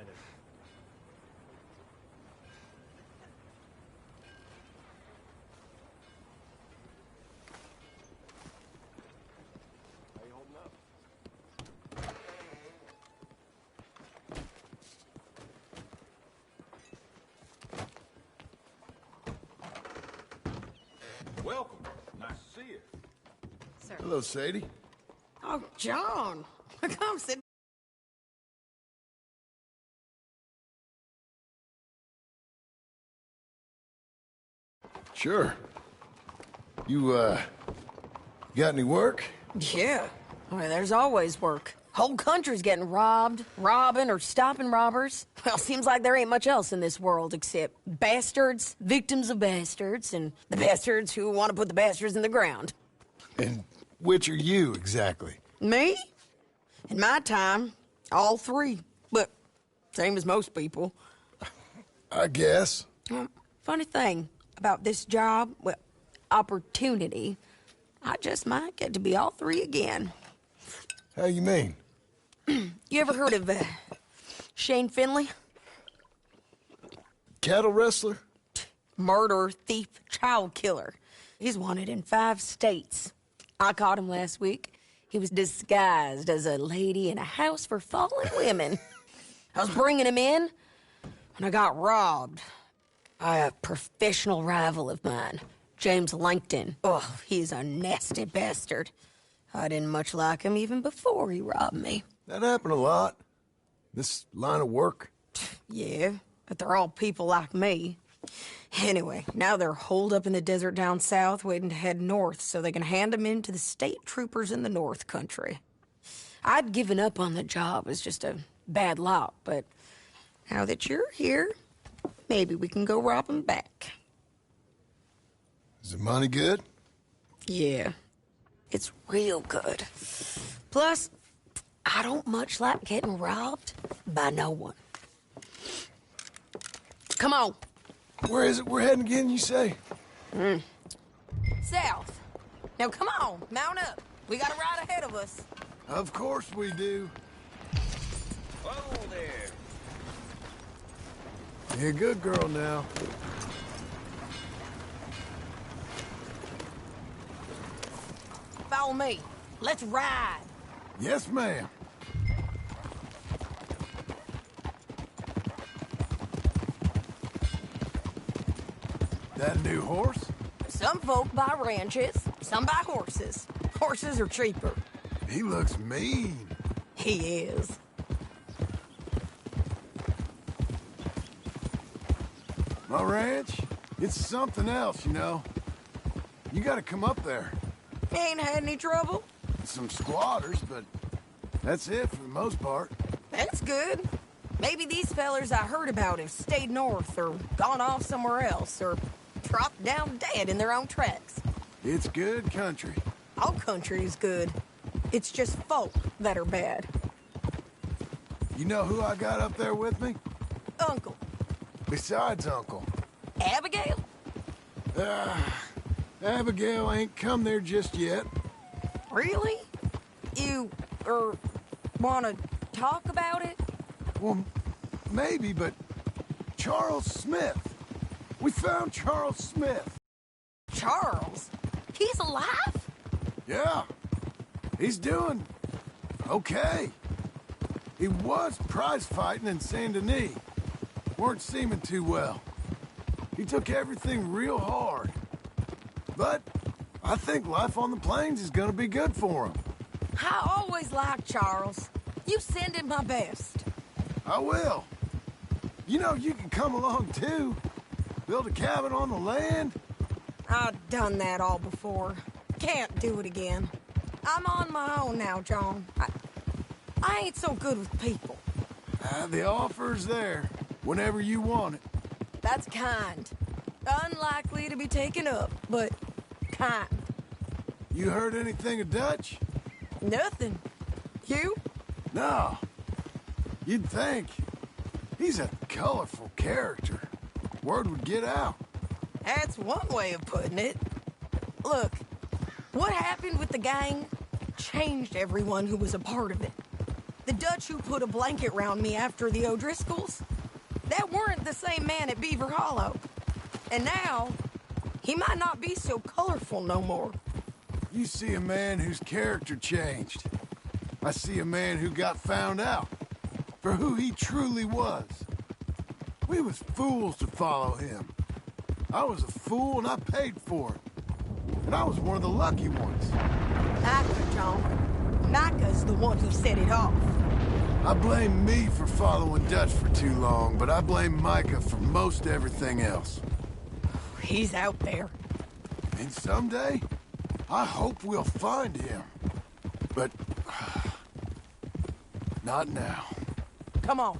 behind us. How you holding up? Welcome. Nice to see you. Sir. Hello, Sadie. Oh, John. Come sit. Sure. You, got any work? Yeah. Well, there's always work. Whole country's getting robbed, robbing, or stopping robbers. Well, seems like there ain't much else in this world except bastards, victims of bastards, and the bastards who want to put the bastards in the ground. And which are you, exactly? Me? In my time, all three. But same as most people. I guess. Funny thing about this job, well, opportunity, I just might get to be all three again. How you mean? You ever heard of Shane Finley? Cattle wrestler? Murderer, thief, child killer. He's wanted in 5 states. I caught him last week. He was disguised as a lady in a house for fallen women. I was bringing him in when I got robbed by a professional rival of mine, James Langton. Oh, he's a nasty bastard. I didn't much like him even before he robbed me. That happened a lot. This line of work. Yeah, but they're all people like me. Anyway, now they're holed up in the desert down south, waiting to head north so they can hand them in to the state troopers in the north country. I'd given up on the job as just a bad lot, but now that you're here, maybe we can go rob them back. Is the money good? Yeah, it's real good. Plus, I don't much like getting robbed by no one. Come on. Where is it we're heading again, you say? South. Now, come on, mount up. We got a ride ahead of us. Of course we do. Whoa there. You're a good girl now. Follow me. Let's ride. Yes, ma'am. That a new horse? Some folk buy ranches, some buy horses. Horses are cheaper. He looks mean. He is. My ranch, it's something else, you know. You gotta come up there. Ain't had any trouble? Some squatters, but that's it for the most part. That's good. Maybe these fellers I heard about have stayed north or gone off somewhere else or dropped down dead in their own tracks. It's good country. All country is good. It's just folk that are bad. You know who I got up there with me? Uncle. Besides Uncle. Abigail? Abigail ain't come there just yet. Really? You, wanna talk about it? Well, maybe, but Charles Smith. We found Charles Smith. Charles? He's alive? Yeah. He's doing okay. He was prize fighting in Saint Denis. Weren't seeming too well. He took everything real hard. But I think life on the plains is gonna be good for him. I always liked Charles. You send him my best. I will. You know, you can come along too. Build a cabin on the land. I've done that all before. Can't do it again. I'm on my own now, John. I ain't so good with people. The offer's there, whenever you want it. That's kind. Unlikely to be taken up, but kind. You heard anything of Dutch? Nothing. You? No. You'd think. He's a colorful character. Word would get out. That's one way of putting it. Look, what happened with the gang changed everyone who was a part of it. The Dutch who put a blanket round me after the O'Driscolls, that weren't the same man at Beaver Hollow. And now, he might not be so colorful no more. You see a man whose character changed. I see a man who got found out for who he truly was. We was fools to follow him. I was a fool and I paid for it. And I was one of the lucky ones. Micah, John. Micah's the one who set it off. I blame me for following Dutch for too long, but I blame Micah for most everything else. He's out there. And someday, I hope we'll find him. But... not now. Come on.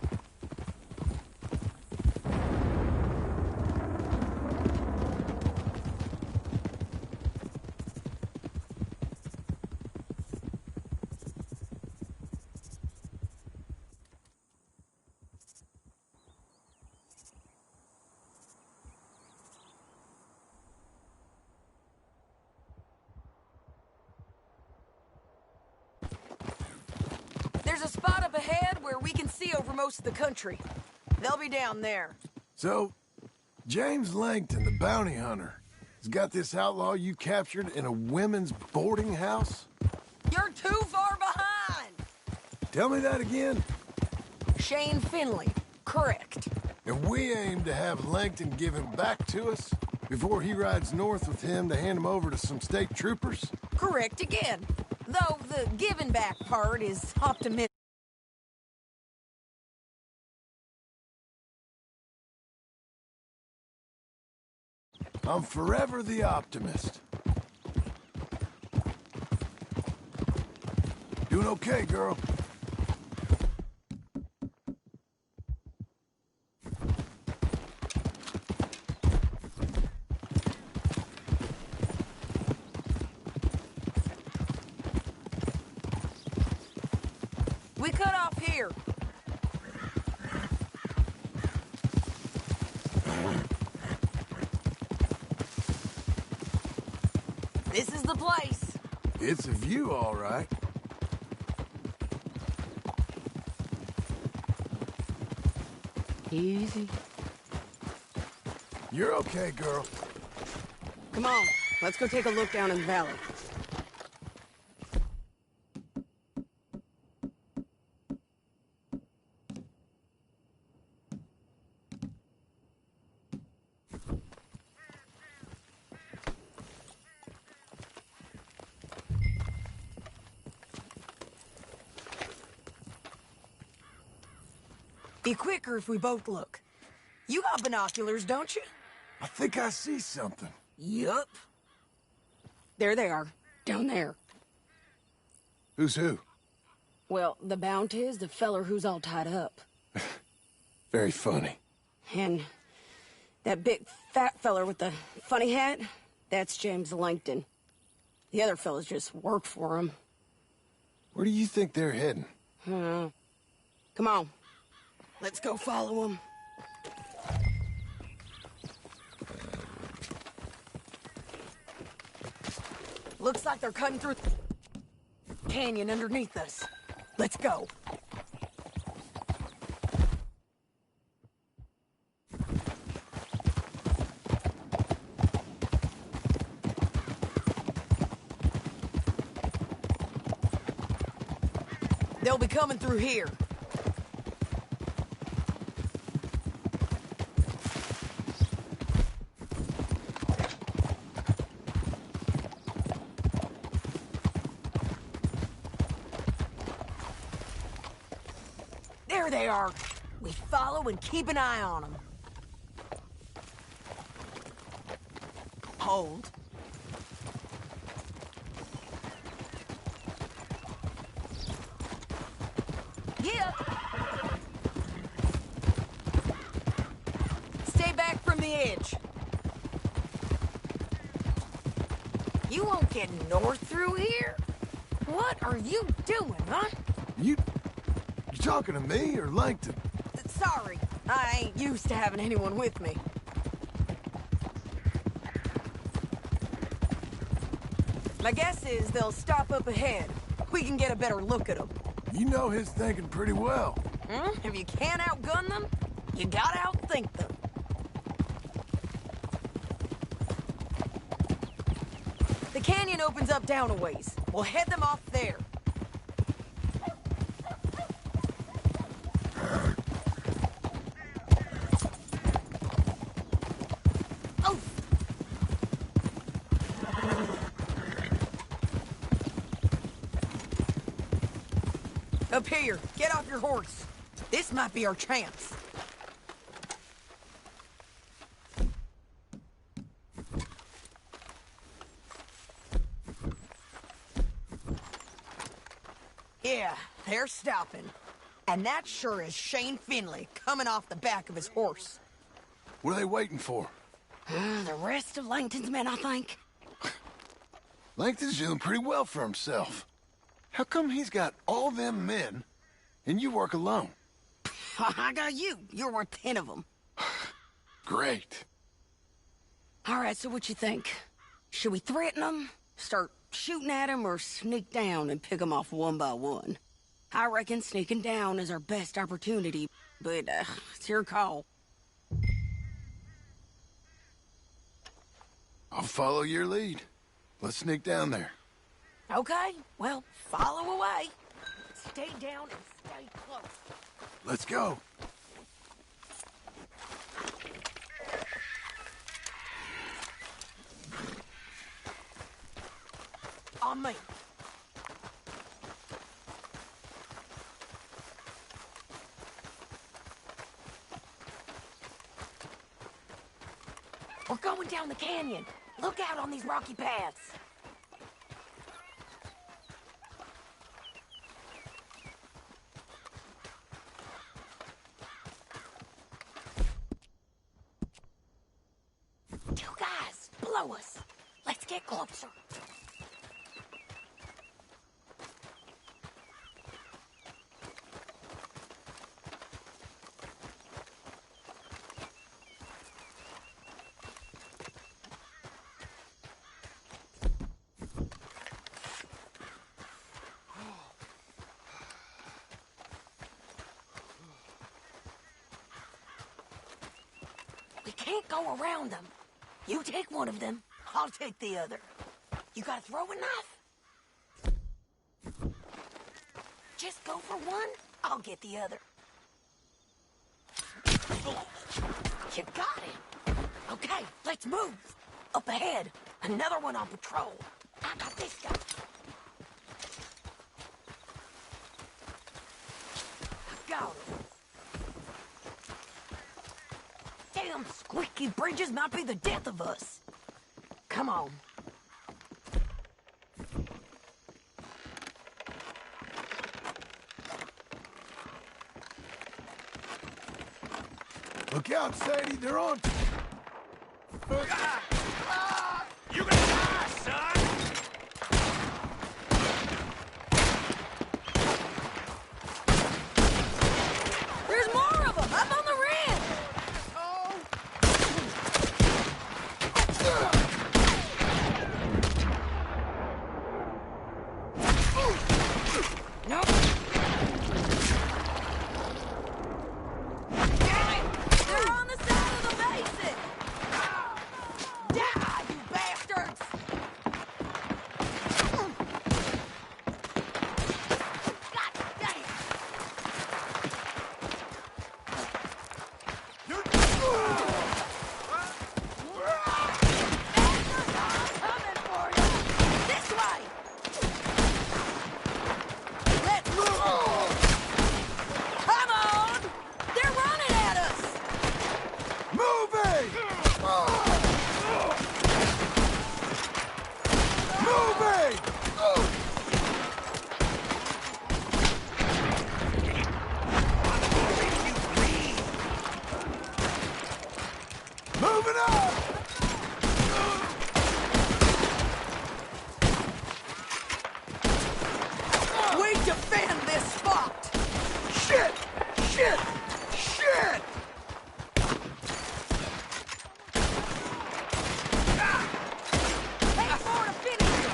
There's a spot up ahead where we can see over most of the country. They'll be down there. So, James Langton, the bounty hunter, has got this outlaw you captured in a women's boarding house? You're too far behind! Tell me that again. Shane Finley, correct. And we aim to have Langton give him back to us before he rides north with him to hand him over to some state troopers? Correct again. Though the giving back part is optimistic. I'm forever the optimist. Doing okay, girl. We cut off here. This is the place. It's a view, all right. Easy. You're okay, girl. Come on, let's go take a look down in the valley. Be quicker if we both look. You got binoculars, don't you? I think I see something. Yup. There they are, down there. Who's who? Well, the bounty is the feller who's all tied up. Very funny. And that big fat feller with the funny hat, that's James Langton. The other fellas just work for him. Where do you think they're heading? Come on. Let's go follow him. Looks like they're cutting through the canyon underneath us. Let's go. They'll be coming through here. There they are. We follow and keep an eye on them. Hold. Yeah. Stay back from the edge. You won't get north through here? What are you doing, huh? You talking to me or Langton? Sorry, I ain't used to having anyone with me. My guess is they'll stop up ahead. We can get a better look at them. You know his thinking pretty well. If you can't outgun them, you gotta outthink them. The canyon opens up down a ways. We'll head them off there. Oh! Up here, get off your horse. This might be our chance. Yeah, they're stopping. And that sure is Shane Finley coming off the back of his horse. What are they waiting for? The rest of Langton's men, I think. Langton's doing pretty well for himself. How come he's got all them men, and you work alone? I got you. You're worth 10 of them. Great. All right, so what you think? Should we threaten them, start shooting at them, or sneak down and pick them off one by one? I reckon sneaking down is our best opportunity, but it's your call. I'll follow your lead. Let's sneak down there. Okay, well, follow away. Stay down and stay close. Let's go. On me. We're going down the canyon. Look out on these rocky paths. Two guys below us. Let's get closer. We can't go around them. You take one of them, I'll take the other. You got a throwing knife? Just go for one, I'll get the other. You got it. Okay, let's move. Up ahead, another one on patrol. I got this guy. I got him. Damn squeaky bridges might be the death of us. Come on. Look out, Sadie, they're on. You gonna die, son! There's more of them up on the rim. Nope. Damn it! They're on the side of the basin! Die, you bastards! God damn! Bastards are coming for you! This way! Let's move! Come on! They're running at us! Moving! Moving! Moving up! We defend this spot! Shit! Shit! Shit! Take four to finish!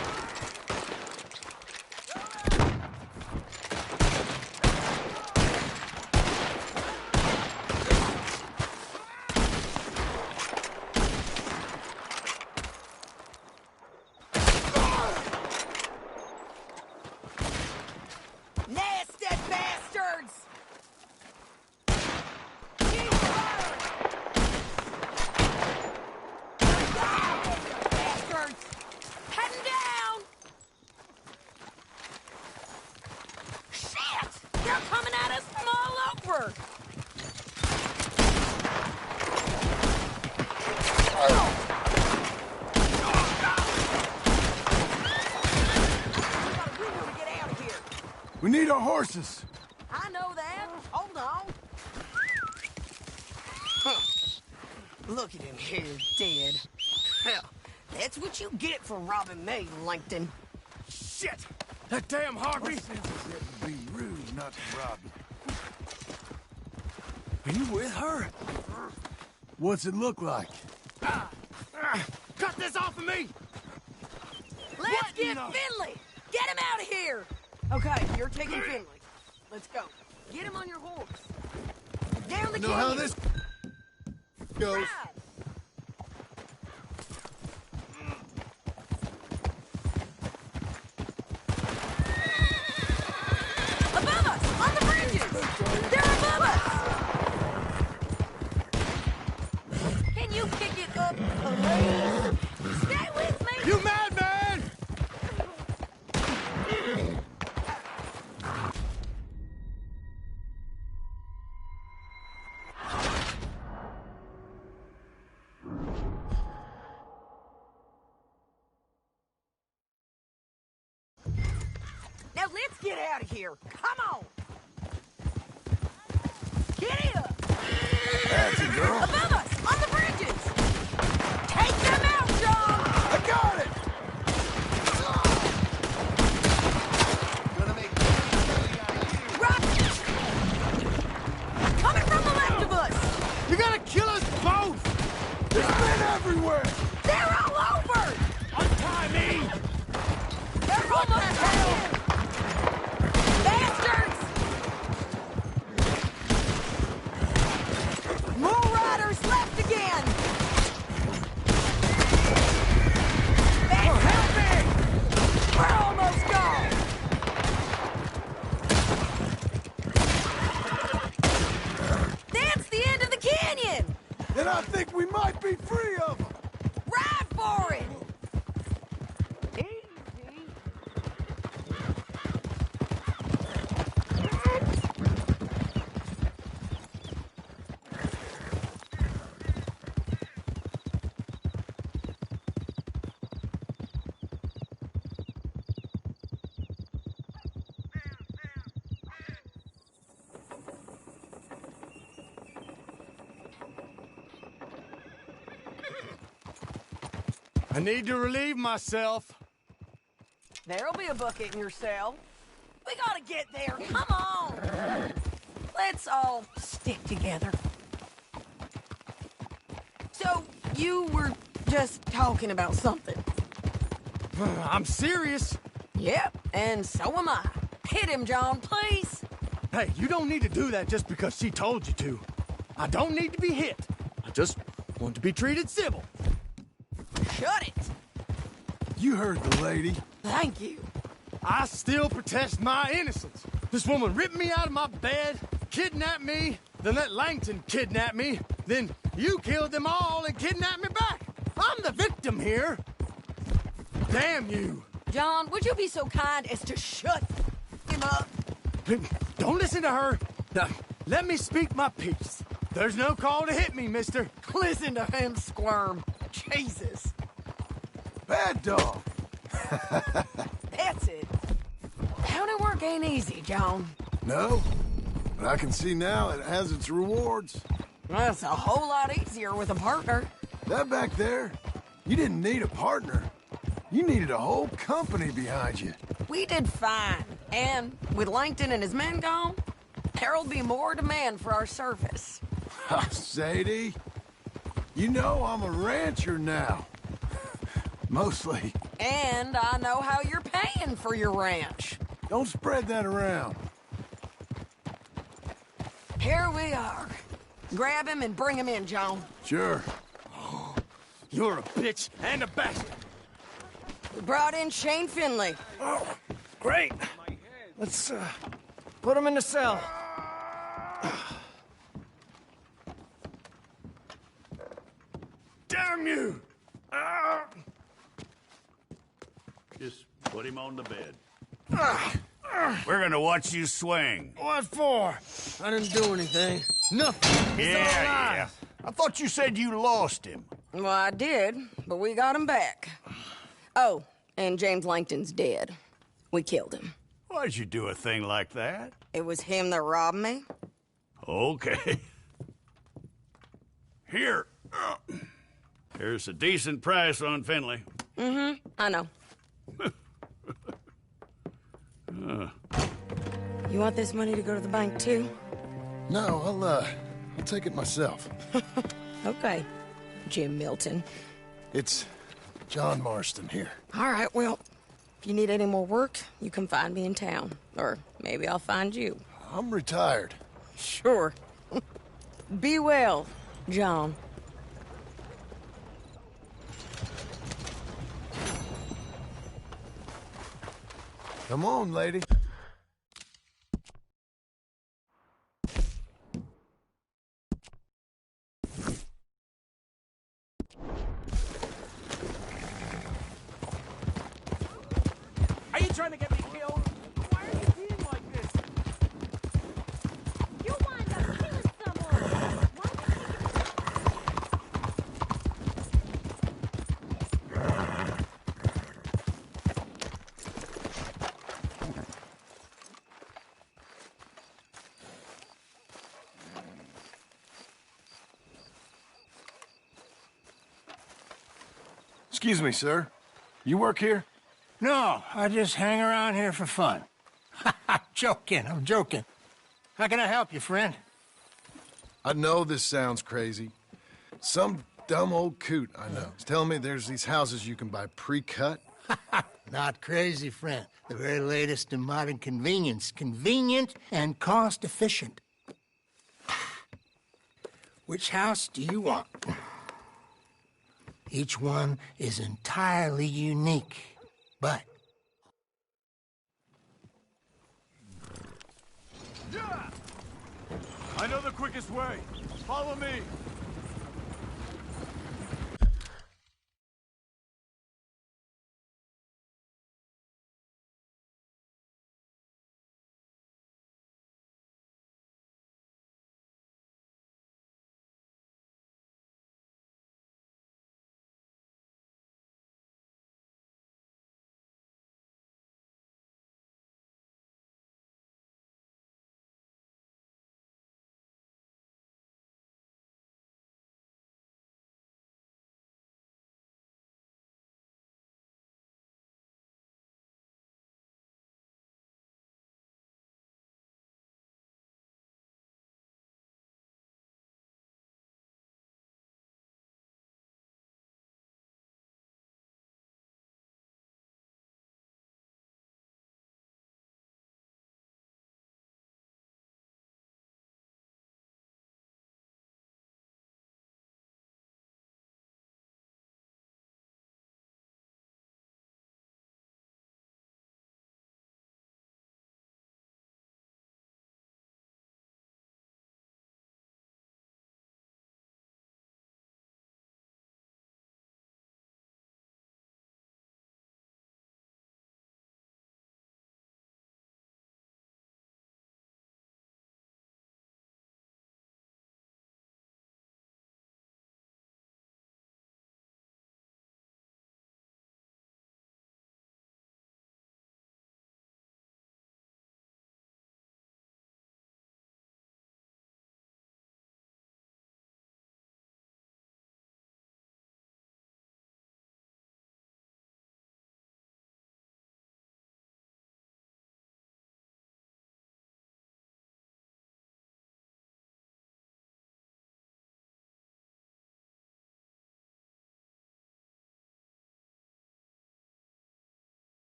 our horses? I know that. Hold on. Huh. Look at him here, dead. Hell, that's what you get for robbing me, Langton. Shit! That damn Harvey! What sense is it to be rude, not to rob you? Are you with her? What's it look like? Cut this off of me! Let's get Finley! Get him out of here! Okay, you're taking Finley. Let's go. Get him on your horse. Down the You know how canyon. this goes? Ride. Above us! On the bridges! They're above us! Can you pick it up, please? Stay with me! You madman! Now let's get out of here. Come on! Get here! That's it, girl. Above us! On the bridges! Take them out, John! I got it! Gonna make Rock! Coming from the left of us! You're gonna kill us both! There's men everywhere! They're all over! Untie me! They're almost down! Bastards! More riders left again! Help me! We're almost gone! That's the end of the canyon! Then I think we might be free of them! Ride for it! I need to relieve myself. There'll be a bucket in your cell. We gotta get there. Come on. Let's all stick together. So, you were just talking about something. I'm serious. Yep, and so am I. Hit him, John, please. Hey, you don't need to do that just because she told you to. I don't need to be hit. I just want to be treated civil. Shut it. You heard the lady. Thank you. I still protest my innocence. This woman ripped me out of my bed, kidnapped me, then let Langton kidnap me, then you killed them all and kidnapped me back. I'm the victim here. Damn you. John, would you be so kind as to shut him up? Don't listen to her. Now, let me speak my piece. There's no call to hit me, mister. Listen to him squirm. Jesus. Bad dog. That's it. County work ain't easy, John. No, but I can see now it has its rewards. That's a whole lot easier with a partner. That back there, you didn't need a partner. You needed a whole company behind you. We did fine. And with Langton and his men gone, there'll be more demand for our service. Sadie, you know I'm a rancher now. Mostly. And I know how you're paying for your ranch. Don't spread that around. Here we are. Grab him and bring him in, John. Sure. You're a bitch and a bastard. We brought in Shane Finley. Oh, great. Let's put him in the cell. Damn you! Just put him on the bed. We're gonna watch you swing. What for? I didn't do anything. Nothing. He's all alive. I thought you said you lost him. Well, I did, but we got him back. Oh, and James Langton's dead. We killed him. Why'd you do a thing like that? It was him that robbed me. Okay. Here. Here's a decent price on Finley. I know. You want this money to go to the bank, too? No, I'll take it myself. Okay, Jim Milton. It's John Marston here. All right, well, if you need any more work, you can find me in town. Or maybe I'll find you. I'm retired. Sure. Be well, John. Come on, lady. Are you trying to get me killed? Why are you being like this? You'll wind up killing someone. Excuse me, sir. You work here? No, I just hang around here for fun. I'm joking. How can I help you, friend? I know this sounds crazy. Some dumb old coot I know is telling me there's these houses you can buy pre-cut. Not crazy, friend. The very latest in modern convenience. Convenient and cost-efficient. Which house do you want? Each one is entirely unique, but... I know the quickest way. Follow me.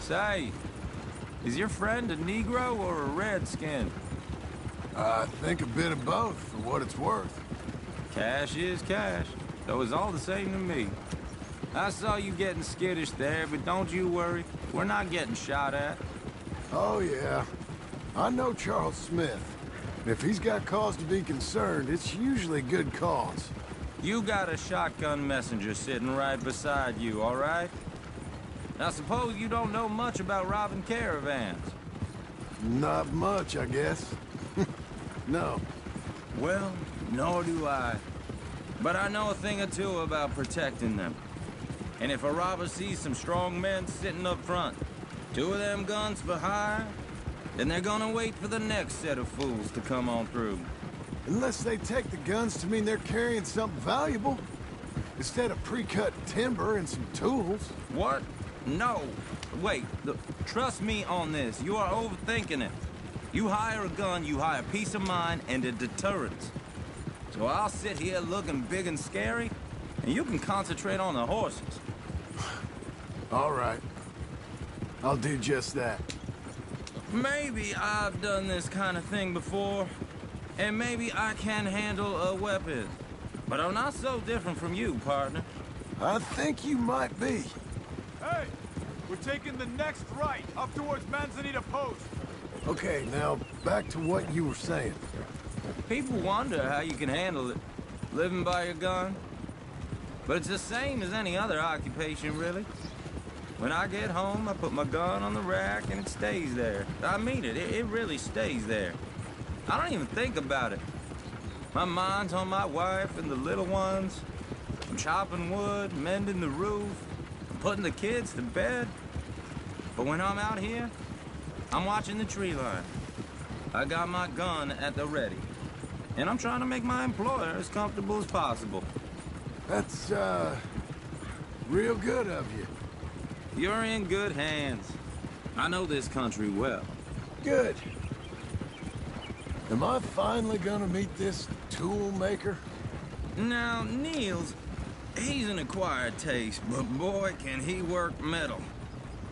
Say, is your friend a Negro or a Redskin? I think a bit of both, for what it's worth. Cash is cash, though it's all the same to me. I saw you getting skittish there, but don't you worry. We're not getting shot at. Oh, yeah. I know Charles Smith. And if he's got cause to be concerned, it's usually good cause. You got a shotgun messenger sitting right beside you, all right? Now, suppose you don't know much about robbing caravans. Not much, I guess. No. Well, nor do I. But I know a thing or two about protecting them. And if a robber sees some strong men sitting up front, 2 of them guns behind, then they're gonna wait for the next set of fools to come on through. Unless they take the guns to mean they're carrying something valuable. Instead of pre-cut timber and some tools. What? No. Wait, look, trust me on this. You are overthinking it. You hire a gun, you hire peace of mind and a deterrence. So I'll sit here looking big and scary, and you can concentrate on the horses. All right. I'll do just that. Maybe I've done this kind of thing before, and maybe I can handle a weapon. But I'm not so different from you, partner. I think you might be. Hey! We're taking the next right, up towards Manzanita Post. Okay, now, back to what you were saying. People wonder how you can handle it, living by your gun. But it's the same as any other occupation, really. When I get home, I put my gun on the rack and it stays there. I mean it, it really stays there. I don't even think about it. My mind's on my wife and the little ones. I'm chopping wood, mending the roof, putting the kids to bed. But when I'm out here, I'm watching the tree line. I got my gun at the ready. And I'm trying to make my employer as comfortable as possible. That's, real good of you. You're in good hands. I know this country well. Good. Am I finally gonna meet this tool maker? Now, Niels, he's an acquired taste, but boy, can he work metal.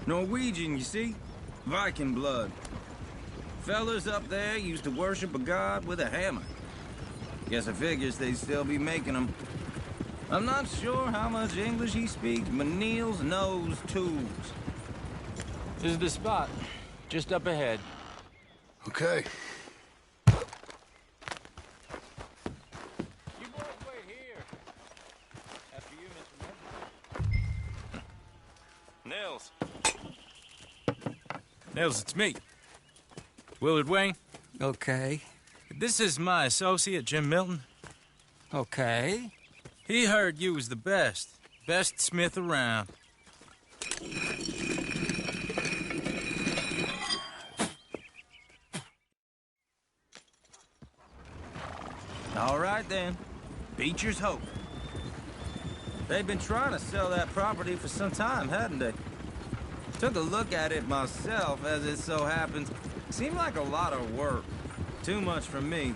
Norwegian, you see? Viking blood. Fellas up there used to worship a god with a hammer. Guess I figures they'd still be making them. I'm not sure how much English he speaks, but Niels knows tools. This is the spot, just up ahead. Okay. You boys wait here. After you, Mr. Nils. Nils, it's me. Willard Wayne. Okay. This is my associate, Jim Milton. Okay. He heard you was the best. Best smith around. All right, then. Beecher's Hope. They've been trying to sell that property for some time, hadn't they? Took a look at it myself, as it so happens. Seemed like a lot of work. Too much for me.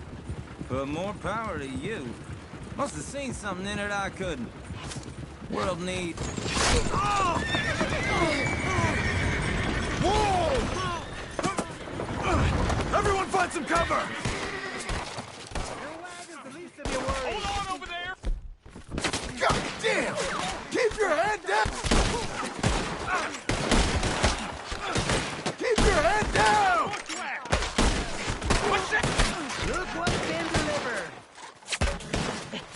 But more power to you. Must have seen something in it I couldn't. World need... Whoa! Everyone find some cover! Hold on over there! God damn! Keep your head down! Keep your head down! Look what's been delivered.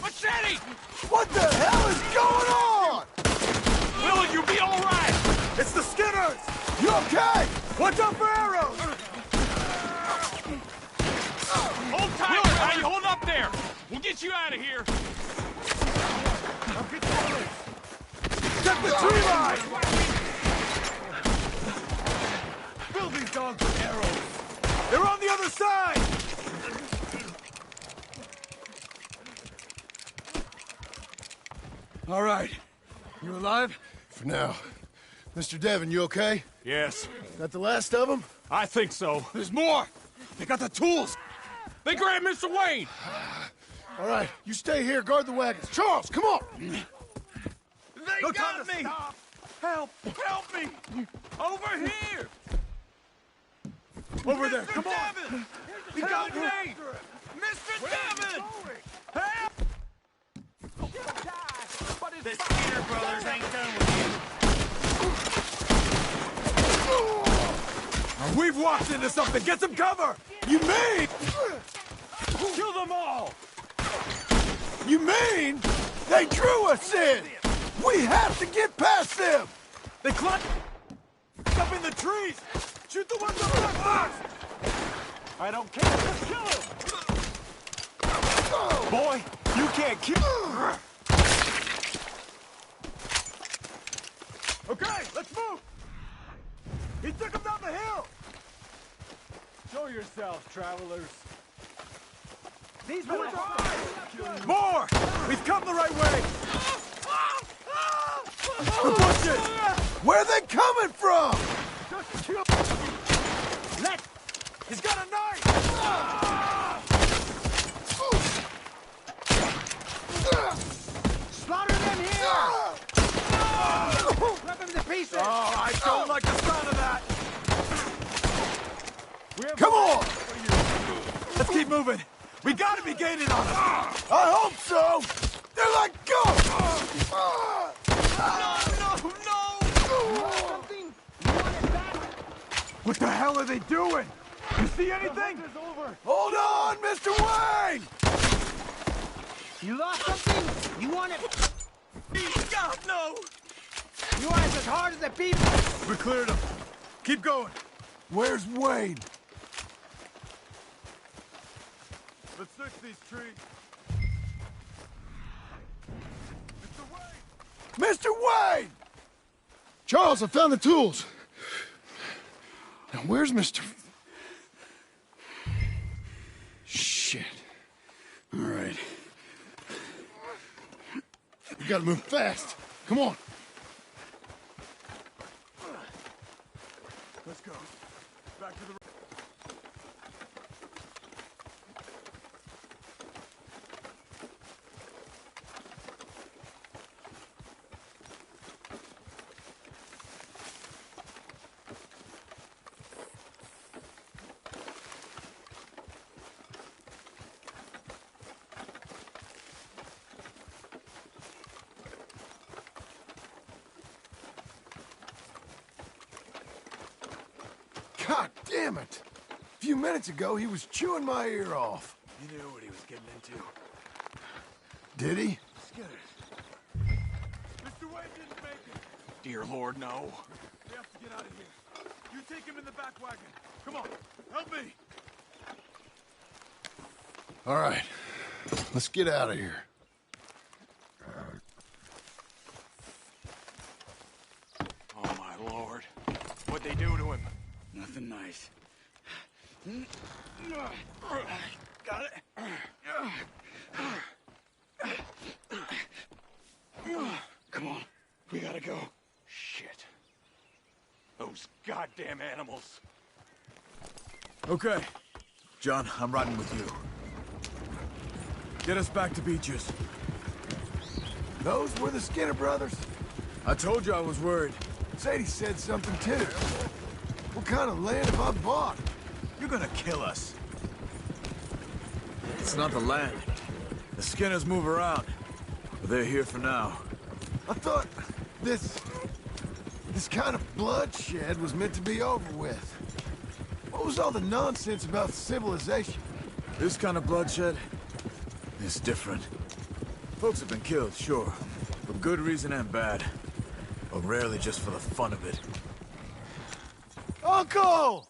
Machete! What the hell is going on? Will you be all right? It's the Skinners! You okay? Watch out for arrows! Hold tight, Willie! Hold up there! We'll get you out of here! Get the tree line! Fill these dogs with arrows! They're on the other side! All right. You alive? For now. Mr. Devon, you okay? Yes, That the last of them? I think so. There's more! They got the tools! They grabbed Mr. Wayne! All right, you stay here, guard the wagons. Charles, come on! They got me! Stop. Help! Help me! Over here! Over there, Mr. come on! Devin! He got me! Mr. Devin! Help! The Skinner brothers ain't done with you. We've walked into something! Get some cover! You mean? Kill them all! You mean? They drew us in! We have to get past them! They climbed up in the trees! Shoot the ones up there first! I don't care! Just kill him! Boy, you can't kill... Okay, let's move! He took him down the hill! Show yourselves, travelers. These men are... More! We've come the right way! Push it! Where are they coming from? Just kill... Let... He's got a knife! Slaughter them here! Rip them to pieces! Oh, I don't like the sound of that! Come on! Let's keep moving! We gotta be gaining on them! I hope so! They're like ghosts! Something? You want it back? What the hell are they doing? You see anything? Hold on, Mr. Wayne! You lost something? You want it? God, no! You want it as hard as the people? We cleared them. Keep going. Where's Wayne? Let's search these trees. Mr. Wayne! Mr. Wayne! Charles, I found the tools. Now, where's Mr... Shit. All right. We gotta move fast. Come on. Let's go. Back to the... God damn it! A few minutes ago, he was chewing my ear off. He knew what he was getting into. Did he? Mr. Wayne didn't make it. Dear Lord, no. We have to get out of here. You take him in the back wagon. Come on, help me. All right. Let's get out of here. Oh, my Lord. What'd they do to him? Nothing nice. Got it? Come on, we gotta go. Shit. Those goddamn animals. Okay. John, I'm riding with you. Get us back to Beaches. Those were the Skinner brothers? I told you I was worried. Sadie said something too. What kind of land have I bought? You're gonna kill us. It's not the land. The Skinners move around. But they're here for now. I thought this kind of bloodshed was meant to be over with. What was all the nonsense about civilization? This kind of bloodshed is different. Folks have been killed, sure. For good reason and bad. But rarely just for the fun of it. Uncle!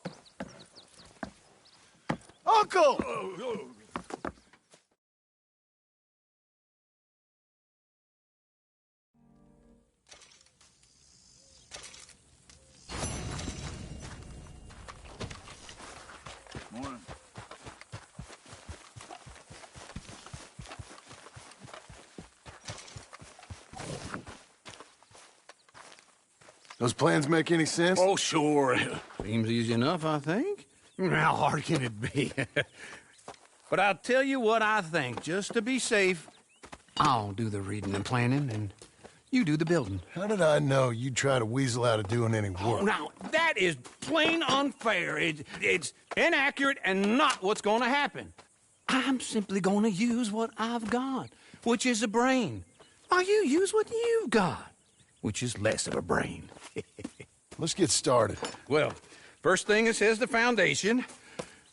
Uncle! Morning. Those plans make any sense? Oh, sure. Seems easy enough, I think. How hard can it be? But I'll tell you what I think. Just to be safe, I'll do the reading and planning, and you do the building. How did I know you'd try to weasel out of doing any work? Oh, now, that is plain unfair. It's inaccurate and not what's going to happen. I'm simply going to use what I've got, which is a brain. While you use what you've got, which is less of a brain. Let's get started. Well, first thing it says the foundation,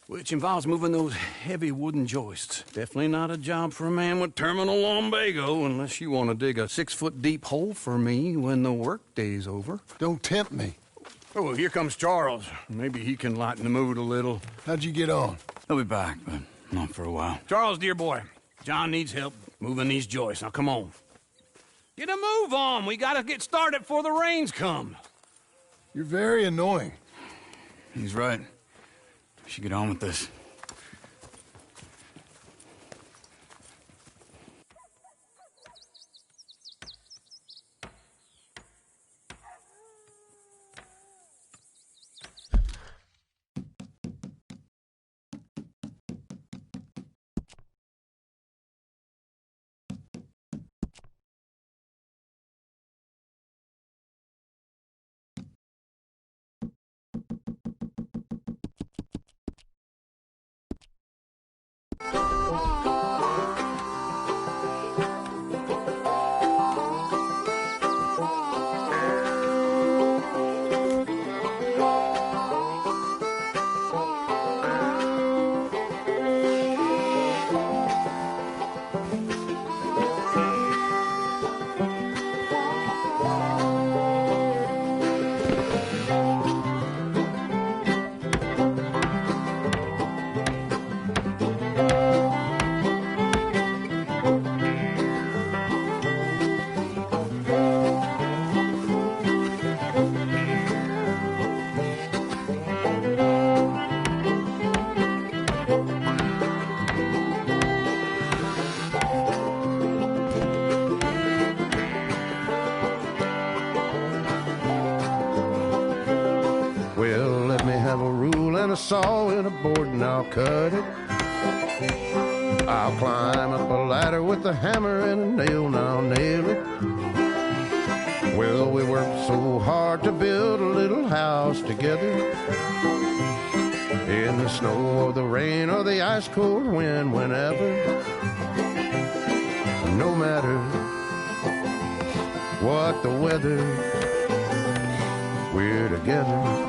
which involves moving those heavy wooden joists. Definitely not a job for a man with terminal lumbago unless you want to dig a 6-foot deep hole for me when the workday's over. Don't tempt me. Oh, well, here comes Charles. Maybe he can lighten the mood a little. How'd you get on? I'll be back, but not for a while. Charles, dear boy, John needs help moving these joists. Now, come on. Get a move on. We gotta get started before the rains come. You're very annoying. He's right. We should get on with this. Well, let me have a rule and a saw and a board and I'll cut it. I'll climb up a ladder with a hammer and a nail and I'll nail it. Well, we worked so hard to build a little house together. In the snow or the rain or the ice cold wind, whenever. No matter what the weather, we're together.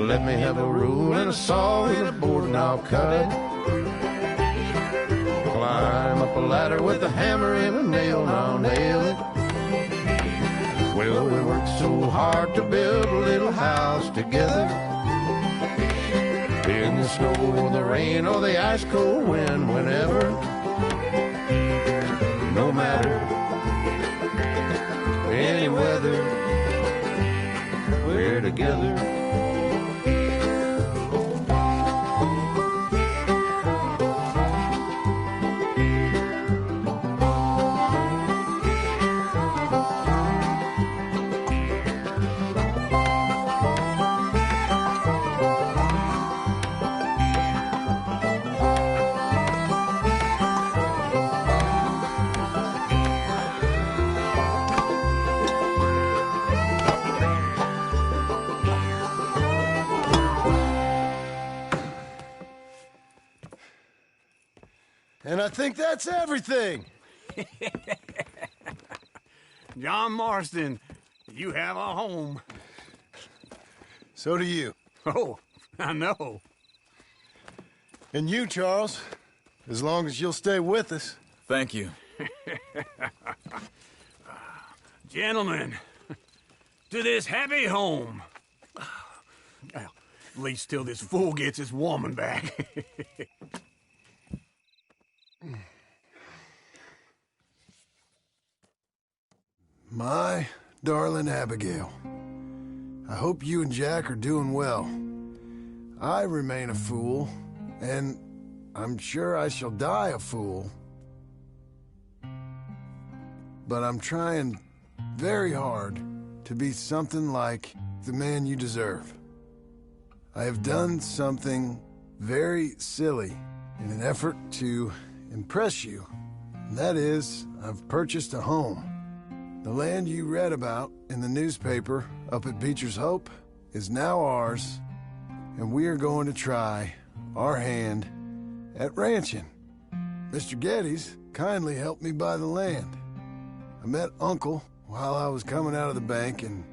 Let me have a rule and a saw and a board and I'll cut it. Climb up a ladder with a hammer and a nail and I'll nail it. Well, we worked so hard to build a little house together. In the snow or the rain or the ice cold wind, whenever. No matter any weather, we're together. think that's everything. John Marston, you have a home. So do you. Oh, I know. And you, Charles, as long as you'll stay with us. Thank you. Gentlemen, to this happy home. Well, at least till this fool gets his woman back. My darling Abigail, I hope you and Jack are doing well. I remain a fool, and I'm sure I shall die a fool. But I'm trying very hard to be something like the man you deserve. I have done something very silly in an effort to impress you. And that is, I've purchased a home. The land you read about in the newspaper up at Beecher's Hope is now ours, and we are going to try our hand at ranching. Mr. Geddes kindly helped me buy the land. I met Uncle while I was coming out of the bank, and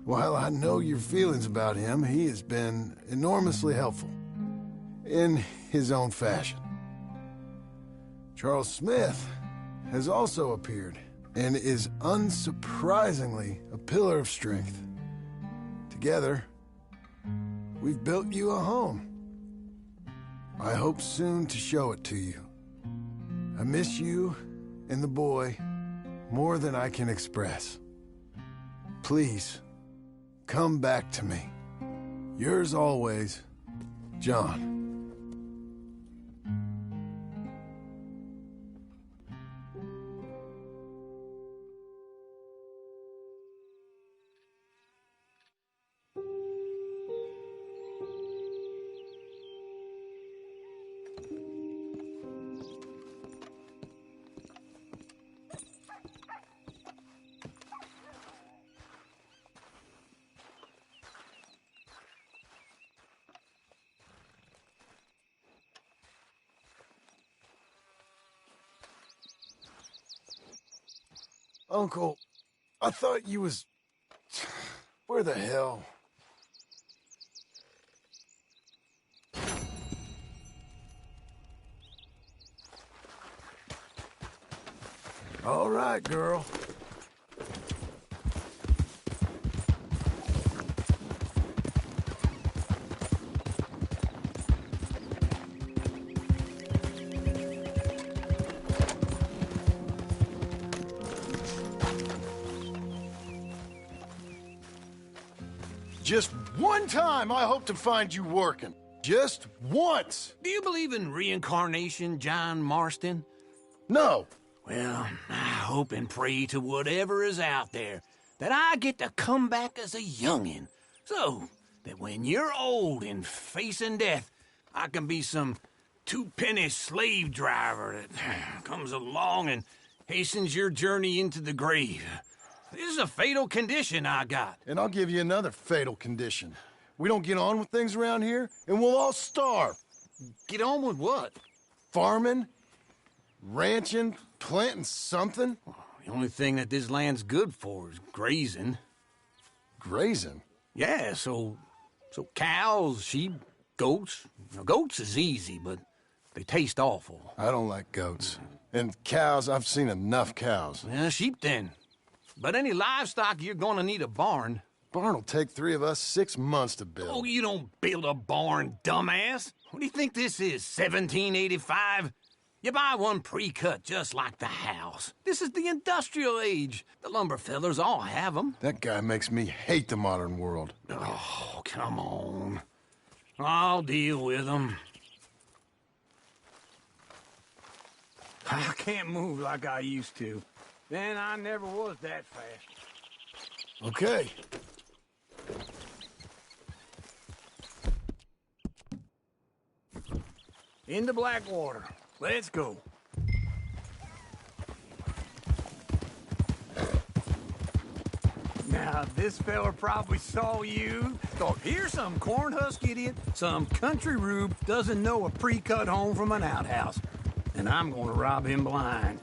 while I know your feelings about him, he has been enormously helpful in his own fashion. Charles Smith has also appeared and is unsurprisingly a pillar of strength. Together, we've built you a home. I hope soon to show it to you. I miss you and the boy more than I can express. Please, come back to me. Yours always, John. Uncle, I thought you was... Where the hell? All right, girl. Just one time I hope to find you working. Just once. Do you believe in reincarnation, John Marston? No. Well, I hope and pray to whatever is out there that I get to come back as a youngin', so that when you're old and facing death, I can be some two-penny slave driver that comes along and hastens your journey into the grave. This is a fatal condition I got. And I'll give you another fatal condition. We don't get on with things around here, and we'll all starve. Get on with what? Farming, ranching, planting something. The only thing that this land's good for is grazing. Grazing? Yeah, so cows, sheep, goats. Now, goats is easy, but they taste awful. I don't like goats. And cows, I've seen enough cows. Yeah, sheep then. But any livestock, you're gonna need a barn. Barn will take 3 of us 6 months to build. Oh, you don't build a barn, dumbass. What do you think this is, 1785? You buy one pre-cut just like the house. This is the industrial age. The lumber fellers all have them. That guy makes me hate the modern world. Oh, come on. I'll deal with them. I can't move like I used to. Then I never was that fast. Okay. Into Blackwater. Let's go. Now, this fella probably saw you, thought, here's some corn husk idiot, some country rube doesn't know a pre-cut home from an outhouse. and I'm gonna rob him blind.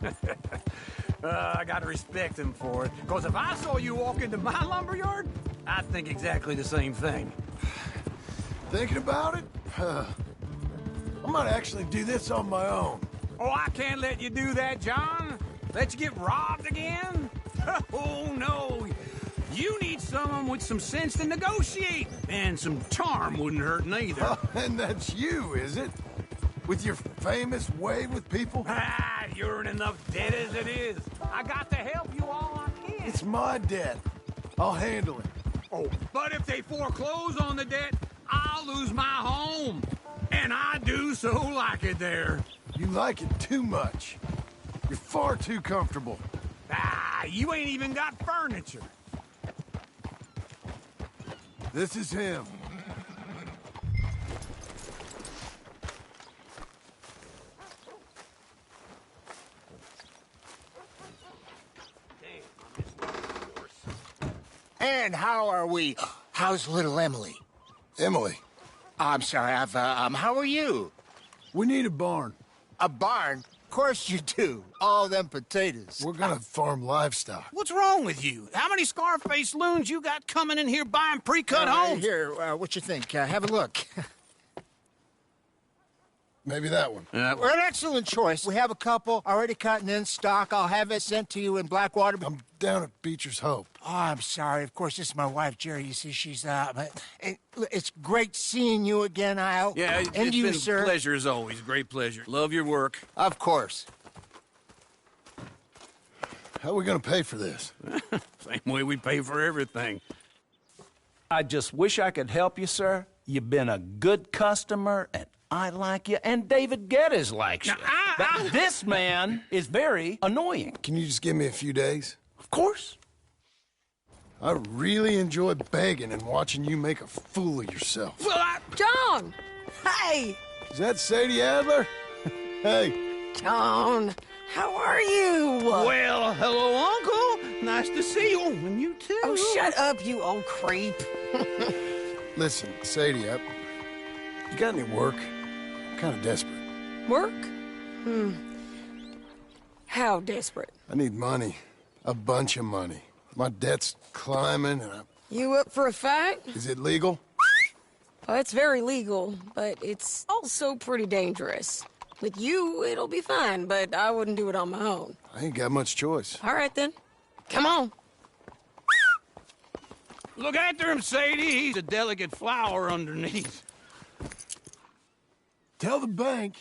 I gotta respect him for it, because if I saw you walk into my lumberyard, I'd think exactly the same thing. Thinking about it? I might actually do this on my own. Oh, I can't let you do that, John. Let you get robbed again? Oh, no. You need someone with some sense to negotiate. And some charm wouldn't hurt neither. Oh, and that's you, is it? With your famous way with people? Ah, you're in enough debt as it is. I got to help you all I can. It's my debt. I'll handle it. Oh, but if they foreclose on the debt, I'll lose my home. And I do so like it there. You like it too much. You're far too comfortable. Ah, you ain't even got furniture. This is him. And how are we? How's little Emily? Emily, I'm sorry, how are you? we need a barn. A barn? Of course you do. All them potatoes. We're gonna farm livestock. What's wrong with you? How many Scarface loons you got coming in here buying pre-cut homes? Here, what you think? Have a look. Maybe that one. We're an excellent choice. We have a couple already cut and in stock. I'll have it sent to you in Blackwater. I'm down at Beecher's Hope. Oh, I'm sorry. Of course, this is my wife, Jerry. You see, she's it's great seeing you again, Al. Yeah, and it's you, been sir. a pleasure as always. Great pleasure. Love your work. Of course. How are we gonna pay for this? Same way we pay for everything. I just wish I could help you, sir. You've been a good customer, and I like you, and David Geddes likes you. But this man is very annoying. Can you just give me a few days? Of course. I really enjoy begging and watching you make a fool of yourself. Well, John! Hey! Is that Sadie Adler? Hey. John, how are you? well, hello, Uncle. Nice to see you. And you too. Oh, shut up, you old creep. Listen, Sadie, you got any work? I'm kind of desperate. Work? How desperate? I need money. A bunch of money. My debt's climbing and You up for a fight? Is it legal? Well, it's very legal, but it's also pretty dangerous. With you, it'll be fine, but I wouldn't do it on my own. I ain't got much choice. All right, then. Come on. Look after him, Sadie. He's a delicate flower underneath. Tell the bank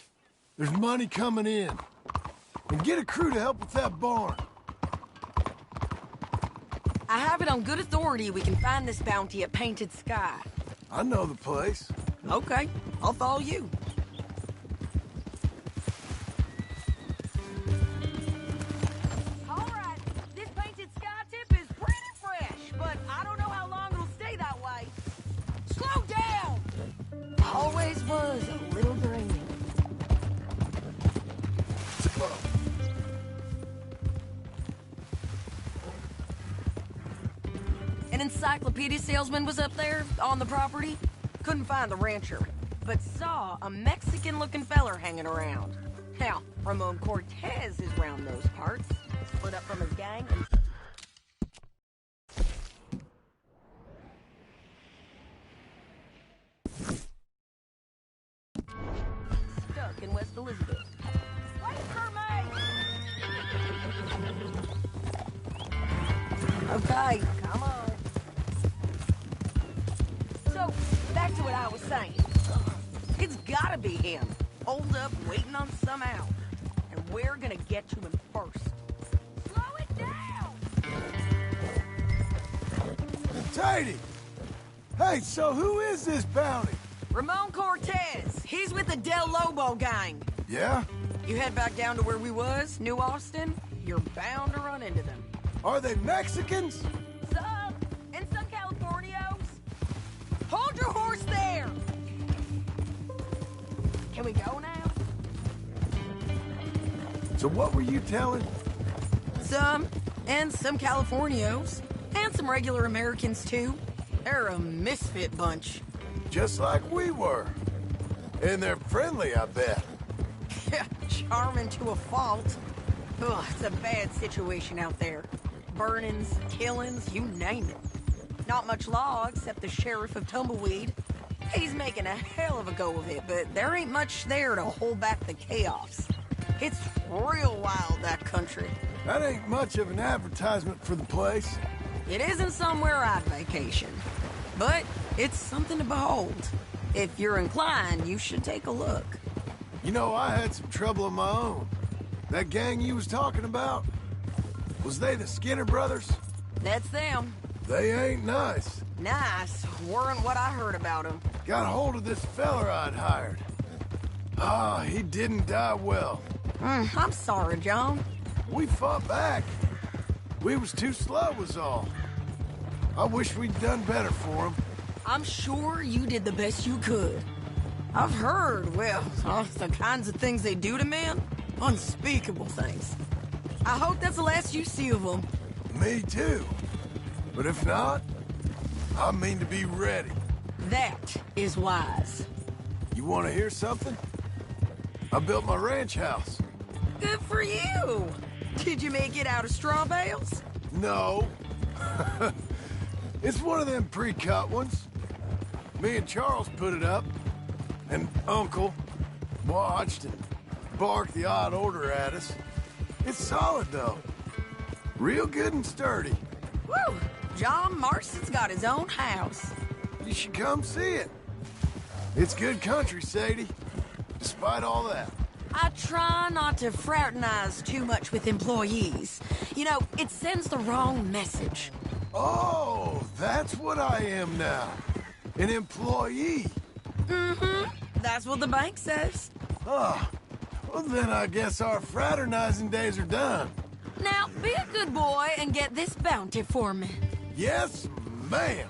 there's money coming in. And get a crew to help with that barn. I have it on good authority we can find this bounty at Painted Sky. I know the place. Okay, I'll follow you. All right, this Painted Sky tip is pretty fresh, but I don't know how long it'll stay that way. Slow down! Always was a little draining. An encyclopedia salesman was up there on the property. Couldn't find the rancher, but saw a Mexican-looking feller hanging around. Now, Ramon Cortez is round those parts. Split up from his gang and... stuck in West Elizabeth. Wait for me! Okay, come on. So, back to what I was saying. It's gotta be him. Hold up, waiting on some out. And we're gonna get to him first. Slow it down! Sadie! Hey, so who is this bounty? Ramon Cortez. He's with the Del Lobo gang. Yeah? You head back down to where we was, New Austin, you're bound to run into them. Are they Mexicans? Some, and some Californios. Hold your horse there! Can we go now? So what were you telling? Some, and some Californios. And some regular Americans, too. They're a misfit bunch. Just like we were. And they're friendly, I bet. Yeah, charming to a fault. Ugh, it's a bad situation out there. Burnings, killings, you name it. Not much law except the sheriff of Tumbleweed. He's making a hell of a go of it, but there ain't much there to hold back the chaos. It's real wild, that country. That ain't much of an advertisement for the place. It isn't somewhere I'd vacation, but it's something to behold. If you're inclined, you should take a look. You know, I had some trouble of my own. That gang you was talking about, was they the Skinner brothers? That's them. They ain't nice. Nice. Weren't what I heard about them. Got hold of this feller I'd hired. Ah, he didn't die well. I'm sorry, John. We fought back. We was too slow was all. I wish we'd done better for him. I'm sure you did the best you could. I've heard, well, the kinds of things they do to men. Unspeakable things. I hope that's the last you see of them. Me too. But if not, I mean to be ready. That is wise. You want to hear something? I built my ranch house. Good for you. Did you make it out of straw bales? No. It's one of them pre-cut ones. Me and Charles put it up, and Uncle watched and barked the odd order at us. It's solid, though. Real good and sturdy. Woo! John Marston's got his own house. You should come see it. It's good country, Sadie. Despite all that. I try not to fraternize too much with employees. You know, it sends the wrong message. Oh, that's what I am now. An employee. Mm-hmm. That's what the bank says. Oh, well then I guess our fraternizing days are done. Now, be a good boy and get this bounty for me. Yes, ma'am.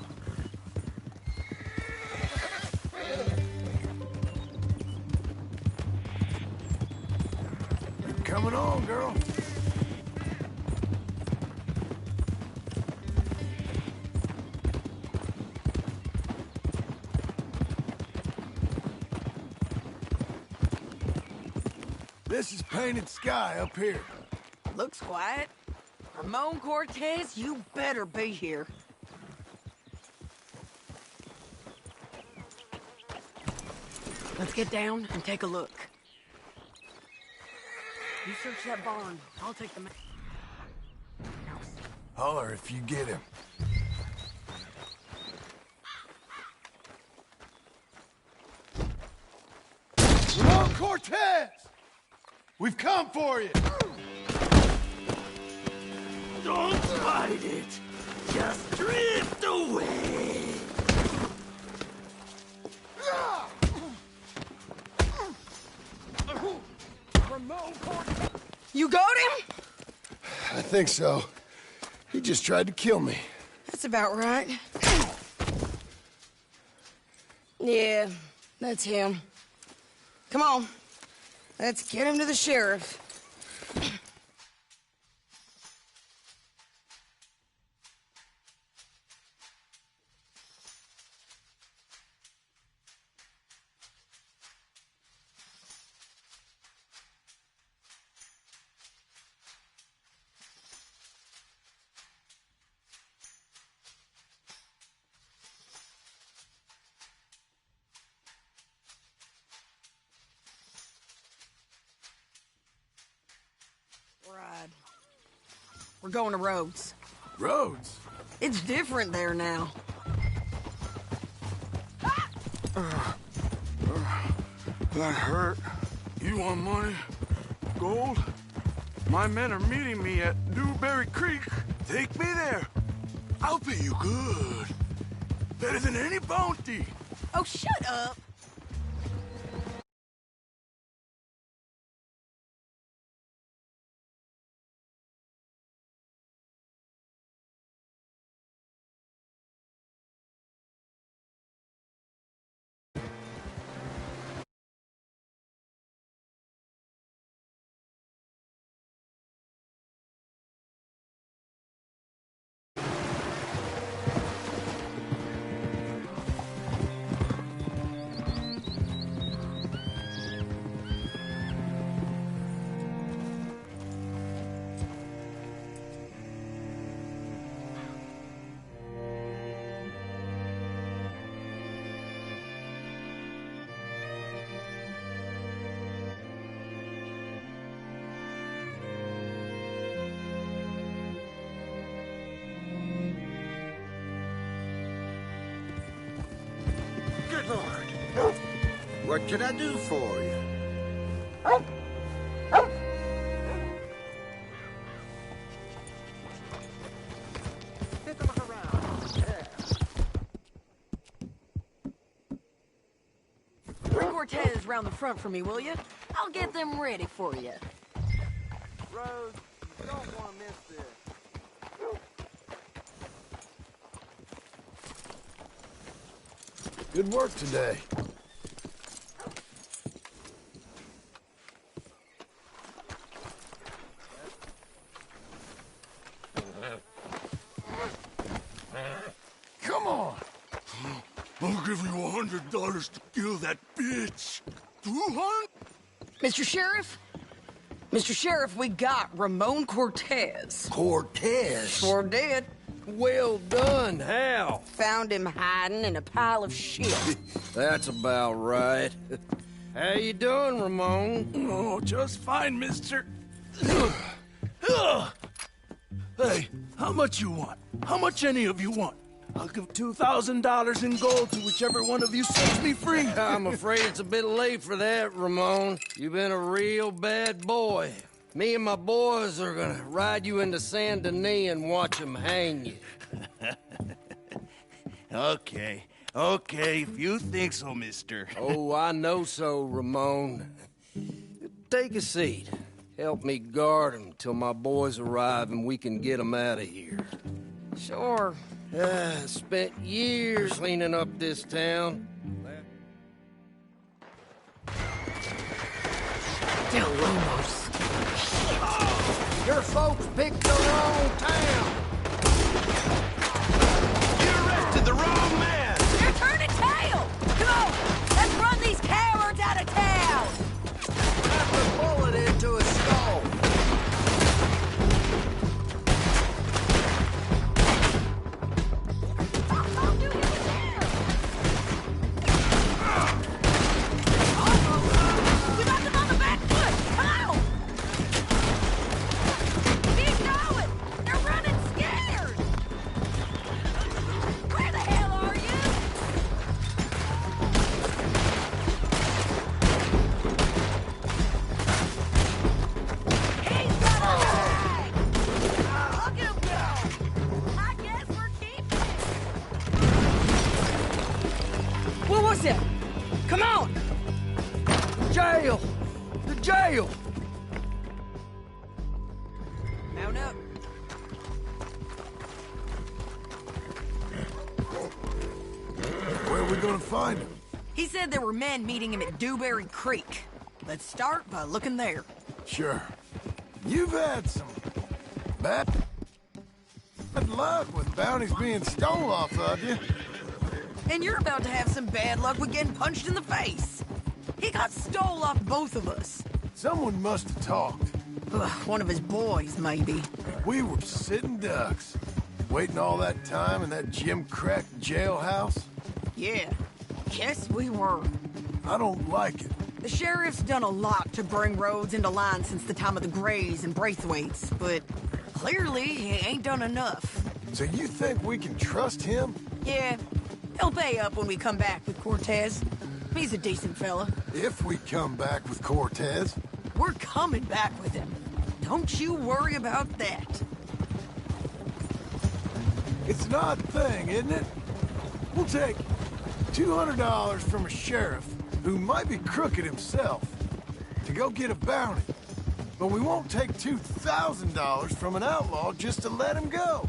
You're coming on, girl. This is painted sky up here. Looks quiet. Ramon Cortez, you better be here. Let's get down and take a look. You search that barn. I'll take the... Holler if you get him. Ramon Cortez! We've come for you! Don't fight it! Just drift away! Ramon Cortez! You got him? I think so. He just tried to kill me. That's about right. Yeah, that's him. Come on. Let's get him to the sheriff. Ride. We're going to Rhodes. Rhodes? It's different there now. That hurt. You want money? Gold? My men are meeting me at Newberry Creek. Take me there. I'll pay you good. Better than any bounty. Oh, shut up. What can I do for you? Bring Cortez round the front for me, will you? I'll get them ready for you. Rose, you don't want to miss this. Good work today. Come on. I'll give you $100 to kill that bitch. 200? Mr. Sheriff? Mr. Sheriff, we got Ramon Cortez. Cortez? Sure did. Well done, Hal. Found him hiding in a pile of shit. That's about right. How you doing, Ramon? Oh, just fine, mister. Hey, how much you want? How much any of you want? I'll give $2,000 in gold to whichever one of you sets me free. I'm afraid it's a bit late for that, Ramon. You've been a real bad boy. Me and my boys are gonna ride you into Saint Denis and watch them hang you. Okay, if you think so, mister. Oh, I know so, Ramon. Take a seat. Help me guard them till my boys arrive and we can get them out of here. Sure. Spent years cleaning up this town. Delumos. Your folks picked the wrong town. You arrested the wrong man. You're turning tail. Come on, let's run these cowards out of town. Wrap a bullet into a skull. We got them on the back foot. Come on. Keep going. They're running scared. Where the hell are you? He's got a bag. Look at him go. I guess we're keeping it. What was it? Come on. Jail! The jail! Mount up. Where are we gonna find him? He said there were men meeting him at Dewberry Creek. Let's start by looking there. Sure. You've had some bad luck with bounties being stole off of you. And you're about to have some bad luck with getting punched in the face. He got stole off both of us. Someone must have talked. Ugh, one of his boys, maybe. We were sitting ducks, waiting all that time in that Jim Crack jailhouse. Yeah, guess we were. I don't like it. The sheriff's done a lot to bring roads into line since the time of the Grays and Braithwaites, but clearly he ain't done enough. So you think we can trust him? Yeah, he'll pay up when we come back with Cortez. He's a decent fella. If we come back with Cortez. We're coming back with him. Don't you worry about that. It's an odd thing, isn't it? We'll take $200 from a sheriff who might be crooked himself to go get a bounty. But we won't take $2,000 from an outlaw just to let him go.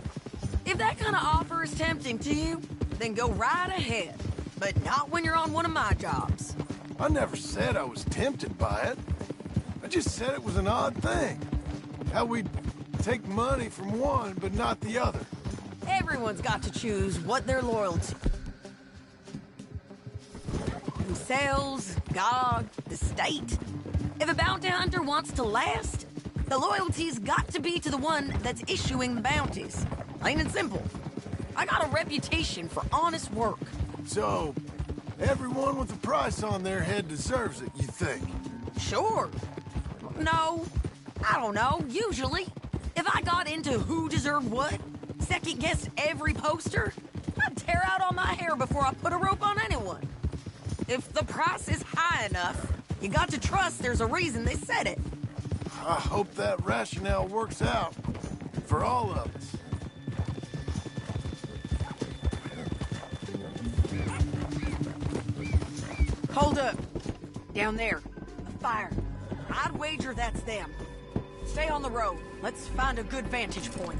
If that kind of offer is tempting to you, then go right ahead. But not when you're on one of my jobs. I never said I was tempted by it. I just said it was an odd thing. How we'd take money from one, but not the other. Everyone's got to choose what they're loyal to. Themselves, God, the state. If a bounty hunter wants to last, the loyalty's got to be to the one that's issuing the bounties. Plain and simple. I got a reputation for honest work. So, everyone with a price on their head deserves it, you think? Sure. No, I don't know, usually. If I got into who deserved what, second-guessed every poster, I'd tear out all my hair before I put a rope on anyone. If the price is high enough, you got to trust there's a reason they said it. I hope that rationale works out for all of us. Hold up. Down there. A fire. I'd wager that's them. Stay on the road. Let's find a good vantage point.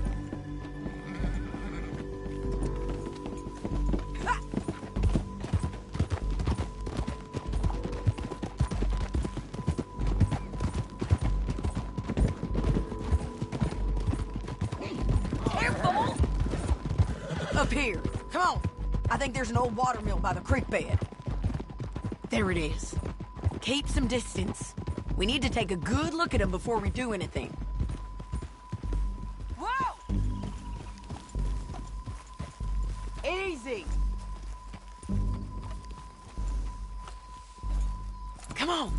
Ha! Careful! Up here. Come on. I think there's an old water mill by the creek bed. There it is. Keep some distance. We need to take a good look at them before we do anything. Whoa! Easy. Come on.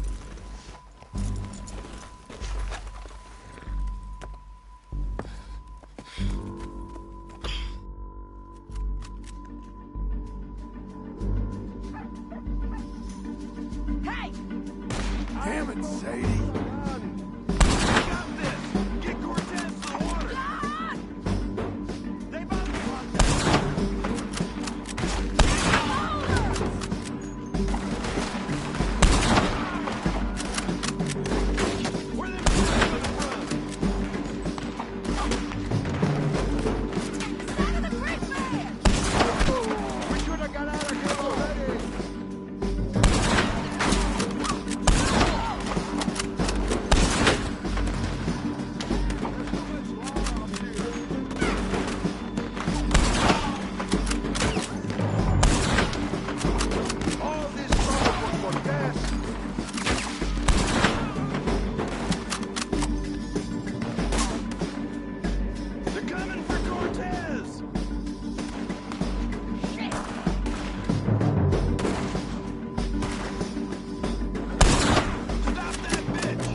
Hey! Damn it, Sadie. Get Cortez to the water! They both Where they We should have got out of here already! All this trouble for Cortez! They're coming for Cortez! Stop that bitch!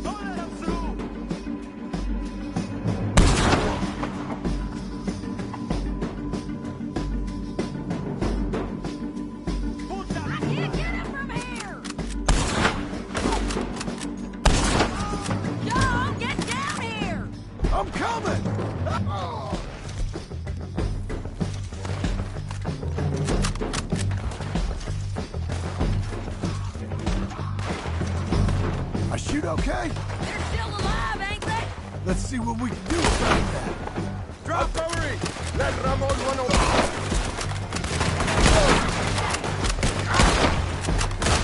Don't let him through! I can't get him from here! John, get down here! I'm coming! I shoot okay? They're still alive, ain't they? Let's see what we can do about that. Drop cover! Let Ramon run over!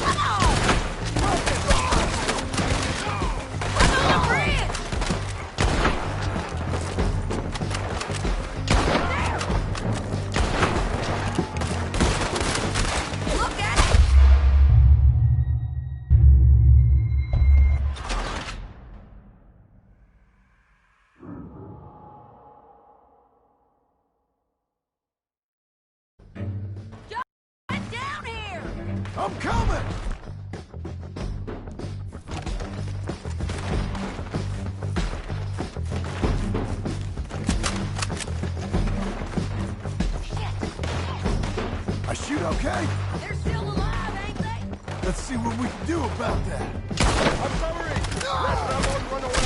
Come on! I'm on the bridge! There! Look at it! Get down here! I'm coming! I shoot okay? They're still alive, ain't they? Let's see what we can do about that. I'm covering! Let Ramon run over!